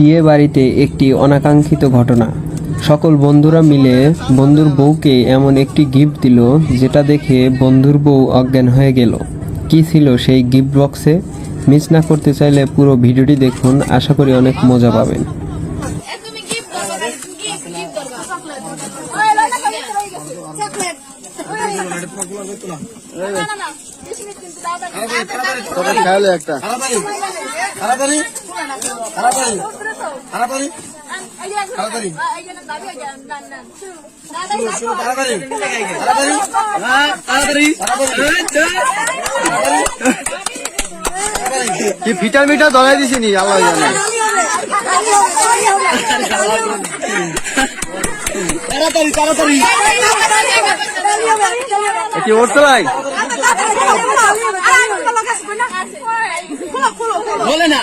বিয়ে বাড়িতে একটি অনাকাঙ্ক্ষিত ঘটনা। সকল বন্ধুরা মিলে বন্ধুর বউকে এমন একটি গিফট দিল যেটা দেখে বন্ধুর বউ অজ্ঞান হয়ে গেল। কি ছিল সেই গিফট বক্সে? মিস না করতে চাইলে পুরো ভিডিওটি দেখুন, আশা করি অনেক মজা পাবেন। কি ফিটার মিটার ধরাই দিছি নি আল্লাহ জানে। তাড়াতাড়ি তাড়াতাড়ি কি উঠতে ভাই বলে না।